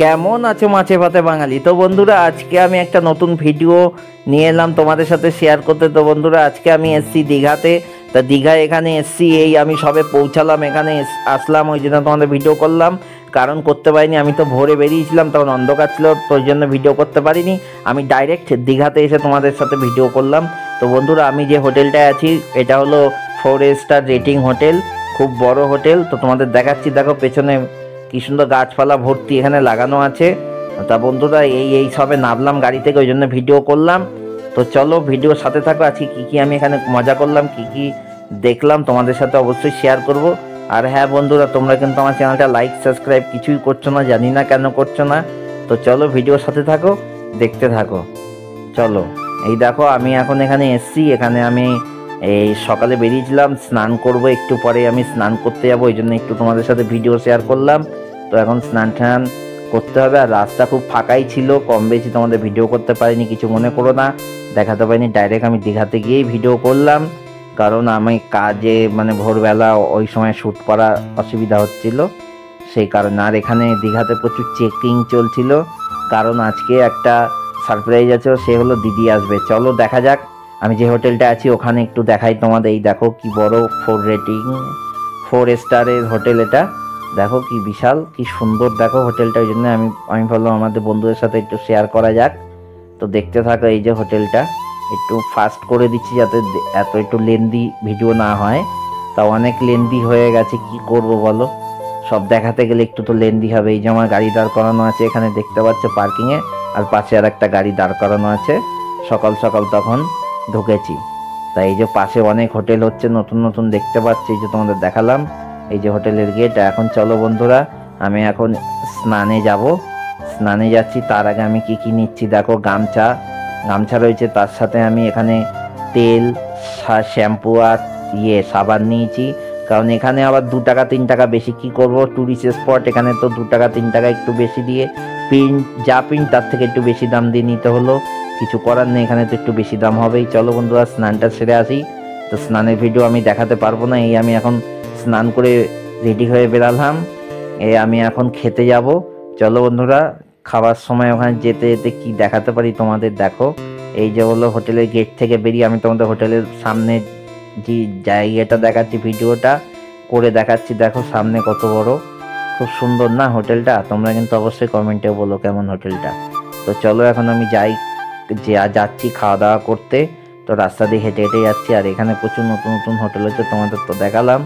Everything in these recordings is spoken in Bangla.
কেমন আছো মাছে ভাতে বাঙালি? তো বন্ধুরা, আজকে আমি একটা নতুন ভিডিও নিয়ে এলাম তোমাদের সাথে শেয়ার করতে। তো বন্ধুরা, আজকে আমি এসছি দীঘাতে। তা দীঘায় এখানে এসছি, এই আমি সবে পৌঁছালাম, এখানে আসলাম, ওই জন্য তোমাদের ভিডিও করলাম। কারণ করতে পারিনি, আমি তো ভোরে বেরিয়েছিলাম, তখন অন্ধকার ছিল, তো ওই জন্য ভিডিও করতে পারিনি। আমি ডাইরেক্ট দীঘাতে এসে তোমাদের সাথে ভিডিও করলাম। তো বন্ধুরা, আমি যে হোটেলটায় আছি এটা হলো 4 স্টার রেটিং হোটেল, খুব বড় হোটেল। তো তোমাদের দেখাচ্ছি, দেখো পেছনে কি সুন্দর গাছপালা ভর্তি এখানে লাগানো আছে। তা বন্ধুরা, এই সবে নামলাম গাড়ি থেকে, ওই জন্য ভিডিও করলাম। তো চলো ভিডিওর সাথে থাকো, আজকে কী আমি এখানে মজা করলাম, কি দেখলাম তোমাদের সাথে অবশ্যই শেয়ার করব। আর হ্যাঁ বন্ধুরা, তোমরা কিন্তু আমার চ্যানেলটা লাইক সাবস্ক্রাইব কিছুই করছো না, জানি না কেন করছো না। তো চলো ভিডিওর সাথে থাকো, দেখতে থাকো। চলো, এই দেখো আমি এখন এখানে এসছি। এখানে আমি এই সকালে বেরিয়েছিলাম, স্নান করব, একটু পরে আমি স্নান করতে যাবো, ওই জন্য একটু তোমাদের সাথে ভিডিও শেয়ার করলাম। তো এখন স্নান টান করতে হবে। আর রাস্তা খুব ফাঁকাই ছিল, কম বেশি তোমাদের ভিডিও করতে পারিনি, কিছু মনে করো না, দেখাতে পারিনি। ডাইরেক্ট আমি দীঘাতে গিয়েই ভিডিও করলাম, কারণ আমি কাজে মানে ভোরবেলা ওই সময় শ্যুট করা অসুবিধা হচ্ছিল, সেই কারণে। আর এখানে দীঘাতে প্রচুর চেকিং চলছিল, কারণ আজকে একটা সারপ্রাইজ আছে, সে হলো দিদি আসবে। চলো দেখা যাক। আমি যে হোটেলটা আছি ওখানে একটু দেখাই তোমাদের। এই দেখো কি বড় 4 স্টারের হোটেল এটা, দেখো কি বিশাল, কি সুন্দর দেখো হোটেলটা। ওই জন্য আমি ভাবলাম আমাদের বন্ধুদের সাথে একটু শেয়ার করা যাক। তো দেখতে থাকো। এই যে হোটেলটা, একটু ফাস্ট করে দিচ্ছি যাতে একটু লেন্দি ভিডিও না হয়। তা অনেক লেন্দি হয়ে গেছে, কি করব বলো, সব দেখাতে গেলে একটু তো লেন্দি হবে। এই যে আমার গাড়ি দাঁড় করানো আছে এখানে, দেখতে পাচ্ছ পার্কিংয়ে, আর পাশে আর একটা গাড়ি দাঁড় করানো আছে। সকাল সকাল তখন ঢুকেছি। তাই এই যে পাশে অনেক হোটেল হচ্ছে, নতুন নতুন দেখতে পাচ্ছি, এই যে তোমাদের দেখালাম, এই যে হোটেলের গেট। এখন চলো বন্ধুরা, আমি এখন স্নানে যাচ্ছি। তার আগে আমি কি নিচ্ছি দেখো, গামছা রয়েছে, তার সাথে আমি এখানে তেল, শ্যাম্পু আর সাবান নিয়েছি। কারণ এখানে আবার 2 টাকা 3 টাকা বেশি, কি করব, টুরিস্ট স্পট, এখানে তো 2 টাকা 3 টাকা একটু বেশি দিয়ে প্রিন্ট তার থেকে একটু বেশি দাম দিয়ে নিতে হলো, কিছু করার নেই, এখানে তো একটু বেশি দাম হবেই। চলো বন্ধুরা, স্নানটা সেরে আসি। তো স্নানের ভিডিও আমি দেখাতে পারবো না, এই আমি এখন স্নান করে রেডি হয়ে বেরালাম, আমি এখন খেতে যাব। চলো বন্ধুরা, খাবার সময় ওখানে যেতে যেতে কি দেখাতে পারি তোমাদের, দেখো। এই যে হলো হোটেলের গেট থেকে বেরিয়ে আমি তোমাদের হোটেলের সামনে যে জায়গাটা দেখাচ্ছি, ভিডিওটা করে দেখাচ্ছি। দেখো সামনে কত বড়, খুব সুন্দর না হোটেলটা? তোমরা কিন্তু অবশ্যই কমেন্টে বলো কেমন হোটেলটা। তো চলো এখন আমি যাচ্ছি খাওয়া দাওয়া করতে। তো রাস্তা দিয়ে হেঁটে হেঁটে যাচ্ছি, আর এখানে প্রচুর নতুন নতুন হোটেল হচ্ছে, তোমাদের তো দেখালাম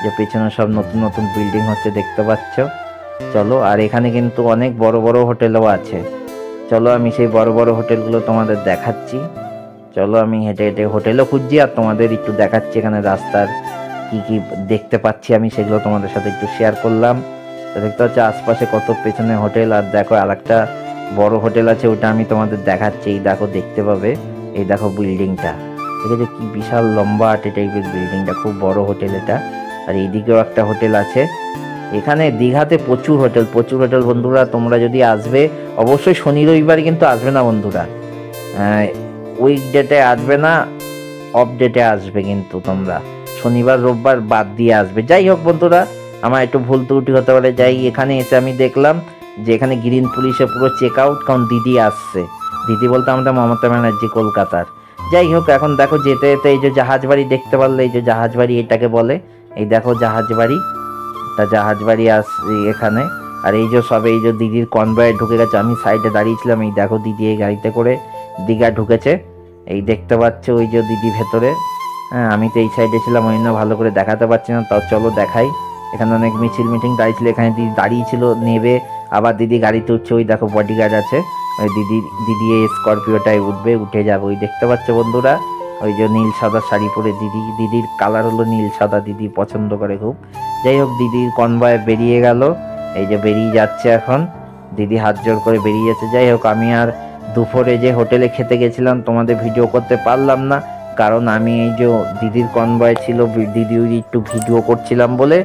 যে পেছনে সব নতুন নতুন বিল্ডিং হচ্ছে, দেখতে পাচ্ছ। চলো, আর এখানে কিন্তু অনেক বড় বড় হোটেলও আছে। চলো আমি সেই বড় বড় হোটেলগুলো তোমাদের দেখাচ্ছি। চলো, আমি হেঁটে হেঁটে হোটেলও খুঁজছি, আর তোমাদের একটু দেখাচ্ছি এখানে রাস্তার কি দেখতে পাচ্ছি আমি, সেগুলো তোমাদের সাথে একটু শেয়ার করলাম। তো দেখতে পাচ্ছি আশপাশে কত পেছনে হোটেল, আর দেখো আর একটা বড় হোটেল আছে, ওটা আমি তোমাদের দেখাচ্ছি। এই দেখো, দেখতে পাবে, এই দেখো বিল্ডিংটা, দেখেছো কি বিশাল লম্বা টাইপের বিল্ডিংটা, খুব বড় হোটেল এটা। আর এইদিকেও একটা হোটেল আছে। এখানে দীঘাতে প্রচুর হোটেল বন্ধুরা। তোমরা যদি আসবে, অবশ্যই শনি রবিবারে কিন্তু আসবে না বন্ধুরা, উইকডেতে আসবে না, অফ ডেটে আসবে কিন্তু তোমরা, শনিবার রোববার বাদ দিয়ে আসবে। যাই হোক বন্ধুরা, আমার একটু ভুল ত্রুটি হতে পারে। যাই, এখানে এসে আমি দেখলাম যে এখানে গ্রিন পুলিশে পুরো চেক আউট, কারণ দিদি আসছে। দিদি বলতে আমাদের মমতা ব্যানার্জি কলকাতার। যাই হোক, এখন দেখো যেতে যেতে এই যে জাহাজবাড়ি দেখতে পারলে, এই যে জাহাজবাড়ি এটাকে বলে, এই দেখো জাহাজবাড়ি, তা জাহাজবাড়ি আসছে এখানে। আর এই যে সবে এই যে দিদির কনভয়ে ঢুকে গেছে, আমি সাইডে দাঁড়িয়েছিলাম, এই দেখো দিদি এই গাড়িতে করে দীঘা ঢুকেছে, এই দেখতে পাচ্ছ ওই যে দিদি ভেতরে। হ্যাঁ, আমি তো এই সাইডে ছিলাম, ওই জন্য ভালো করে দেখাতে পারছি না, তাও চলো দেখাই। এখানে অনেক মিটিং দাঁড়িয়েছিল, এখানে দিদি দাঁড়িয়েছিল, নেবে আবার দিদি গাড়িতে উঠছে, ওই দেখো বডিগার্ড আছে, ওই দিদি এই স্করপিওটায় উঠে যাবে, ওই দেখতে পাচ্ছ বন্ধুরা, ওই যে নীল সাদা শাড়ি পরে দিদির কালার হলো নীল সাদা, দিদি পছন্দ করে খুব। যাই হোক, দিদির কনভয় বেরিয়ে গেল, এই যে বেরিয়ে যাচ্ছে এখন, দিদি হাত জোর করে বেরিয়ে যাচ্ছে। যাই হোক, আমি আর দুপুরে যে হোটেলে খেতে গেছিলাম তোমাদের ভিডিও করতে পারলাম না, কারণ আমি এই যে দিদির কনভয় ছিল, দিদি একটু ভিডিও করছিলাম বলে,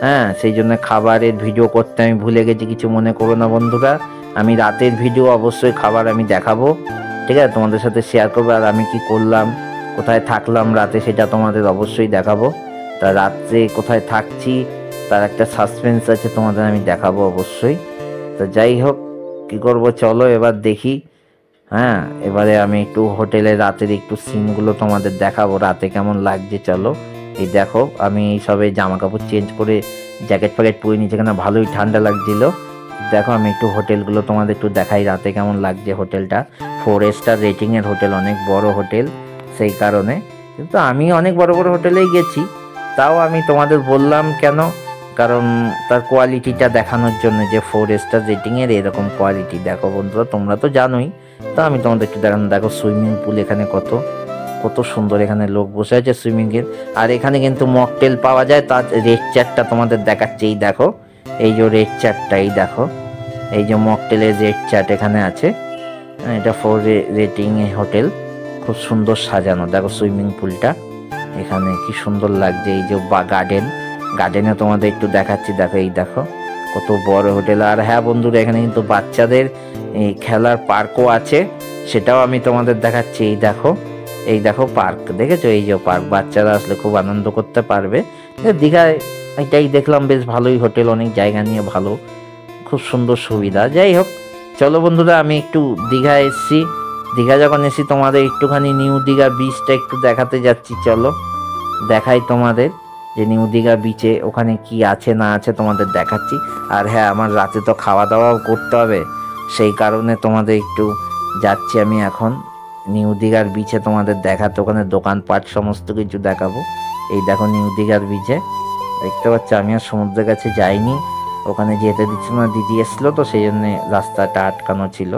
হ্যাঁ, সেই জন্য খাবারের ভিডিও করতে আমি ভুলে গেছি, কিছু মনে করো না বন্ধুরা। আমি রাতের ভিডিও অবশ্যই খাবার আমি দেখাবো, ঠিক আছে, তোমাদের সাথে শেয়ার করবো। আর আমি কি করলাম, কোথায় থাকলাম রাতে, সেটা তোমাদের অবশ্যই দেখাবো। তা রাত্রে কোথায় থাকছি তার একটা সাসপেন্স আছে, তোমাদের আমি দেখাবো অবশ্যই। তো যাই হোক, কি করব, চলো এবার দেখি। হ্যাঁ, এবারে আমি একটু হোটেলে রাতের একটু সিনগুলো তোমাদের দেখাবো, রাতে কেমন লাগছে। চলো, এই দেখো আমি সবে জামা কাপড় চেঞ্জ করে জ্যাকেট ফ্যাকেট পরে নিয়েছি, এখানে ভালোই ঠান্ডা লাগছিল। দেখো আমি একটু হোটেলগুলো তোমাদের একটু দেখাই, রাতে কেমন লাগছে হোটেলটা। 4 স্টার রেটিংয়ের হোটেল, অনেক বড় হোটেল, সেই কারণে। কিন্তু আমি অনেক বড় বড় হোটেলেই গেছি, তাও আমি তোমাদের বললাম কেন, কারণ তার কোয়ালিটিটা দেখানোর জন্য, যে 4 স্টার রেটিংয়ের এরকম কোয়ালিটি। দেখো বন্ধুরা, তোমরা তো জানোই, তা আমি তোমাদের একটু দেখানো। দেখো সুইমিং পুল এখানে কত কত সুন্দর, এখানে লোক বসে আছে সুইমিংয়ের। আর এখানে কিন্তু মকটেল পাওয়া যায়, তার রেড চার্টটা তোমাদের দেখাচ্ছে। এই দেখো, এই যে রেড চার্টটা, এই দেখো, এই যে মকটেলের রেড চার্ট এখানে আছে। এটা 4 রেটিং হোটেল, খুব সুন্দর সাজানো। দেখো সুইমিং পুলটা এখানে কি সুন্দর লাগছে। এই যে গার্ডেনে তোমাদের একটু দেখাচ্ছি। দেখো, এই দেখো কত বড় হোটেল। আর হ্যাঁ বন্ধুরা, এখানে কিন্তু বাচ্চাদের এই খেলার পার্কও আছে, সেটাও আমি তোমাদের দেখাচ্ছি। এই দেখো পার্ক, দেখেছো? এই যে পার্ক, বাচ্চারা আসলে খুব আনন্দ করতে পারবে। দীঘায় এটাই দেখলাম, বেশ ভালোই হোটেল, অনেক জায়গা নিয়ে ভালো, খুব সুন্দর সুবিধা। যাই হোক, চলো বন্ধুরা, আমি একটু দীঘায় এসছি। দীঘা যখন এসি তোমাদের একটুখানি নিউ দীঘা বিচটা একটু দেখাতে যাচ্ছি। চলো দেখাই তোমাদের, যে নিউ দীঘা বিচে ওখানে কি আছে না আছে তোমাদের দেখাচ্ছি। আর হ্যাঁ, আমার রাতে তো খাওয়া দাওয়াও করতে হবে, সেই কারণে তোমাদের একটু যাচ্ছি আমি এখন নিউ দীঘার বিচে তোমাদের দেখাতে। ওখানে দোকানপাট সমস্ত কিছু দেখাবো। এই দেখো নিউ দীঘার বিচে, দেখতে পাচ্ছ। আমি আর সমুদ্রের কাছে যাইনি, ওখানে যেতে দিচ্ছিল না, দিদি এসলো তো সেই জন্য রাস্তাটা আটকানো ছিল।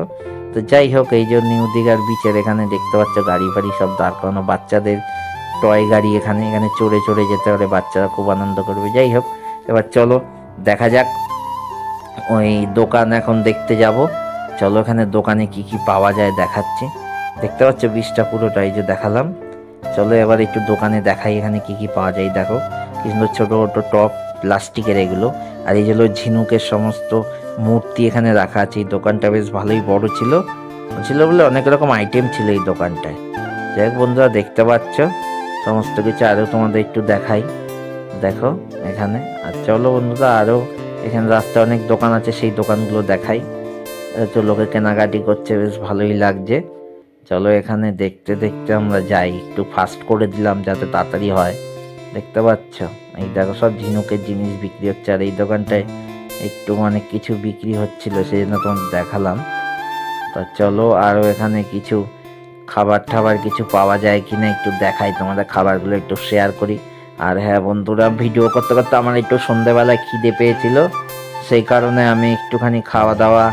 তো যাই হোক, এই যে নিউ দীঘার বিচের এখানে দেখতে পাচ্ছ গাড়ি ফাড়ি সব দাঁড় করানো, বাচ্চাদের টয় গাড়ি এখানে চড়ে চড়ে যেতে পারে, বাচ্চারা খুব আনন্দ করবে। যাই হোক, এবার চলো দেখা যাক, ওই দোকান এখন দেখতে যাব। চলো এখানে দোকানে কি কি পাওয়া যায় দেখাচ্ছি। দেখতে পাচ্ছ বীজটা পুরোটা, এই যে দেখালাম। চলো এবার একটু দোকানে দেখাই এখানে কি কি পাওয়া যায়। দেখো কি সুন্দর ছোট ছোট টপ, প্লাস্টিকের এগুলো। আর এই যে ঝিনুকের সমস্ত মূর্তি এখানে রাখা আছে। এই দোকানটা বেশ ভালোই বড় ছিল বলে অনেক রকম আইটেম ছিল এই দোকানটায়। যাই হোক বন্ধুরা, দেখতে পাচ্ছ সমস্ত কিছু। আরও তোমাদের একটু দেখাই, দেখো এখানে। আর চলো বন্ধুরা, আরও এখানে রাস্তায় অনেক দোকান আছে, সেই দোকানগুলো দেখাই। তো লোকে কেনাকাটি করছে, বেশ ভালোই লাগছে। চলো এখানে দেখতে দেখতে আমরা যাই, একটু ফাস্ট করে দিলাম যাতে তাড়াতাড়ি হয়। দেখতে পাচ্ছ, এই দেখো সব ঝিনুকের জিনিস বিক্রি হচ্ছে। আর এই দোকানটায় একটু অনেক কিছু বিক্রি হচ্ছিল, সেই জন্য তোমাদের দেখালাম। তো চলো আরও এখানে কিছু খাবার টাবার কিছু পাওয়া যায় কিনা একটু দেখাই তোমাদের, খাবারগুলো একটু শেয়ার করি। আর হ্যাঁ বন্ধুরা, ভিডিও করতে করতে আমার একটু সন্ধ্যেবেলায় খিদে পেয়েছিল, সেই কারণে আমি একটুখানি খাওয়া দাওয়া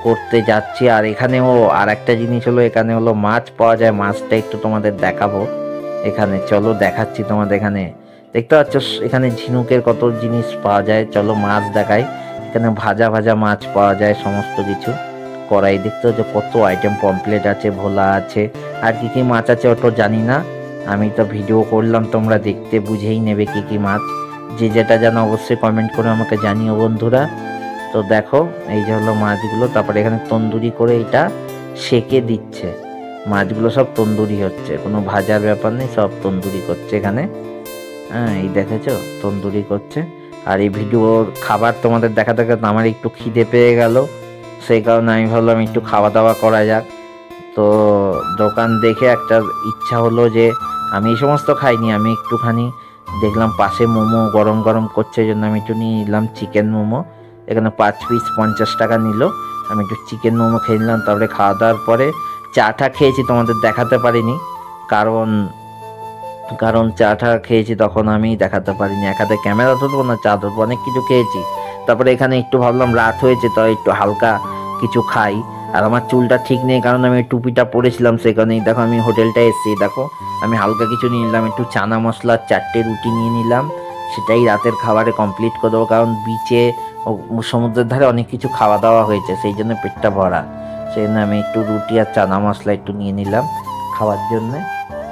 করতে যাচ্ছি। আর এখানেও আর একটা জিনিস হলো, এখানে হলো মাছ পাওয়া যায়, মাছটা একটু তোমাদের দেখাবো এখানে। চলো দেখাচ্ছি তোমাদের। এখানে দেখতে পাচ্ছ এখানে ঝিনুকের কত জিনিস পাওয়া যায়। চলো মাছ দেখাই। এখানে ভাজা ভাজা মাছ পাওয়া যায় সমস্ত কিছু। কড়াই দেখতে হচ্ছে কত আইটেম, পমপ্লেট আছে, ভোলা আছে, আর কি কি মাছ আছে ওটা জানি না, আমি তো ভিডিও করলাম, তোমরা দেখতে বুঝেই নেবে কি কি মাছ। যে যেটা জানো অবশ্যই কমেন্ট করে আমাকে জানিও বন্ধুরা। তো দেখো এই যে হলো মাছগুলো, তারপরে এখানে তন্দুরি করে এটা সেকে দিচ্ছে। মাছগুলো সব তন্দুরি হচ্ছে, কোনো ভাজার ব্যাপার নেই, সব তন্দুরি করছে এখানে। হ্যাঁ, এই দেখেছো তন্দুরি করছে। আর এই ভিডিওর খাবার তোমাদের দেখা দেখা আমার একটু খিদে পেয়ে গেল, সেই কারণে আমি ভাবলাম একটু খাওয়া দাওয়া করা যাক। তো দোকান দেখে একটা ইচ্ছা হলো যে আমি এই সমস্ত খাইনি, আমি একটুখানি দেখলাম পাশে মোমো গরম গরম করছে, এই জন্য আমি একটু নিয়ে নিলাম চিকেন মোমো। এখানে 5 পিস 50 টাকা নিল। আমি একটু চিকেন মোমো খেয়ে নিলাম। তারপরে খাওয়া দাওয়ার পরে চাটা খেয়েছি, তোমাদের দেখাতে পারিনি, কারণ চাটা খেয়েছি তখন আমি দেখাতে পারিনি। এক হাতে ক্যামেরা ধরবো না, চা ধরবো, অনেক কিছু খেয়েছি। তারপরে এখানে একটু ভাবলাম রাত হয়েছে, তো একটু হালকা কিছু খাই। আর আমার চুলটা ঠিক নেই, কারণ আমি টুপিটা পরেছিলাম, সেখানেই দেখো আমি হোটেলটা এসেছি। দেখো আমি হালকা কিছু নিয়ে নিলাম, একটু চানা মশলা 4টে রুটি নিয়ে নিলাম, সেটাই রাতের খাবারে কমপ্লিট করে দেবো। কারণ বিচে সমুদ্রের ধারে অনেক কিছু খাওয়া দাওয়া হয়েছে, সেই জন্য পেটটা ভরা, সেই জন্য আমি একটু রুটি আর চানা মশলা একটু নিয়ে নিলাম খাওয়ার জন্যে।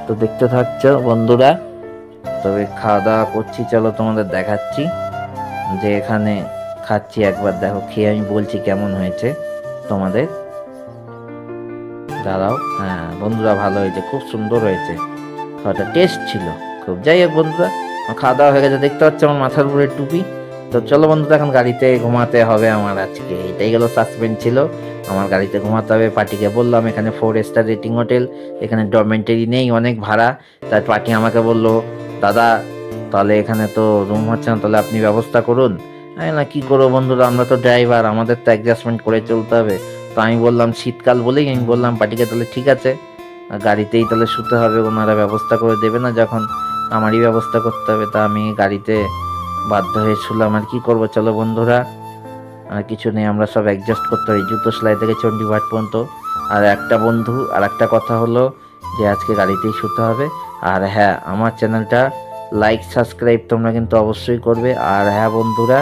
তো দেখতে থাকছ বন্ধুরা, তবে খাওয়া দাওয়া করছি, চলো তোমাদের দেখাচ্ছি যে এখানে খাচ্ছি। একবার দেখো খেয়ে আমি বলছি কেমন হয়েছে তোমাদের। দাঁড়াও, হ্যাঁ বন্ধুরা ভালো হয়েছে, খুব সুন্দর হয়েছে, খাওয়াটা টেস্ট ছিল খুব। যাই হোক বন্ধুরা, খাওয়া দাওয়া হয়ে গেছে। দেখতে পাচ্ছ আমার মাথার উপরে টুপি, তো চলো বন্ধুরা, এখন গাড়িতে ঘুমাতে হবে আমার। আজকে এটাই গেল সাসপেন্স ছিল, আমার গাড়িতে ঘুমাতে হবে। পার্টিকে বললাম এখানে 4 স্টার রেটিং হোটেল, এখানে ডরমেন্টারি নেই, অনেক ভাড়া। তাই পার্টি আমাকে বললো, দাদা তাহলে এখানে তো রুম হচ্ছে না, তাহলে আপনি ব্যবস্থা করুন। আমি না কি করবো বন্ধুরা, আমরা তো ড্রাইভার, আমাদের তো অ্যাডজাস্টমেন্ট করে চলতে হবে। তো আমি বললাম শীতকাল বলেই আমি বললাম পার্টিকে, তাহলে ঠিক আছে গাড়িতেই তাহলে শুতে হবে, ওনারা ব্যবস্থা করে দেবে না যখন আমারই ব্যবস্থা করতে হবে। তা আমি গাড়িতে বাধ্য হয়ে শুলাম, আর কি করবো। চলো বন্ধুরা, আর কিছু নেই, আমরা সব অ্যাডজাস্ট করতে পারি, জুতো সেলাই থেকে চণ্ডীঘাট পর্যন্ত। আর একটা বন্ধু, আর একটা কথা হলো যে আজকে গাড়িতেই শুতে হবে। আর হ্যাঁ, আমার চ্যানেলটা লাইক সাবস্ক্রাইব তোমরা কিন্তু অবশ্যই করবে। আর হ্যাঁ বন্ধুরা,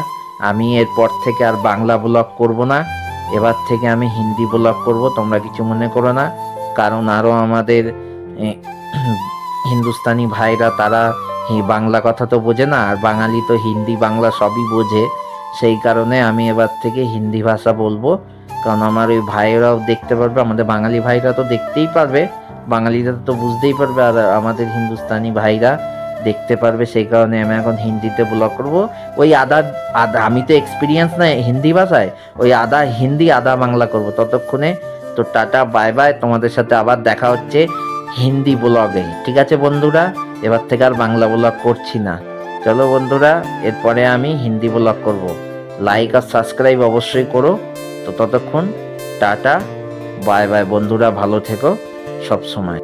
আমি এরপর থেকে আর বাংলা ব্লগ করব না, এবার থেকে আমি হিন্দি ব্লগ করব, তোমরা কিছু মনে করো না। কারণ আরও আমাদের এ, হিন্দুস্তানি ভাইরা তারা বাংলা কথা তো বোঝে না, আর বাঙালি তো হিন্দি বাংলা সবই বোঝে। সেই কারণে আমি এবার থেকে হিন্দি ভাষা বলবো, কারণ আমার ওই ভাইয়েরাও দেখতে পারবে, আমাদের বাঙালি ভাইরা তো দেখতেই পারবে, বাঙালিরা তো বুঝতেই পারবে, আর আমাদের হিন্দুস্তানি ভাইরা দেখতে পারবে। সেই কারণে আমি এখন হিন্দিতে ব্লগ করব। ওই আধা আধা, আমি তো এক্সপিরিয়েন্স নাই হিন্দি ভাষায়, ওই আধা হিন্দি আধা বাংলা করব। ততক্ষণে তো টাটা বাই বাই, তোমাদের সাথে আবার দেখা হচ্ছে হিন্দি ব্লগে। ঠিক আছে বন্ধুরা, এবার থেকে আর বাংলা ব্লগ করছি না। চলো বন্ধুরা, এরপরে আমি হিন্দি ব্লগ করব। লাইক আর সাবস্ক্রাইব অবশ্যই করো। তো ততক্ষণ টাটা বাই বাই বন্ধুরা, ভালো থেকো সব সময়।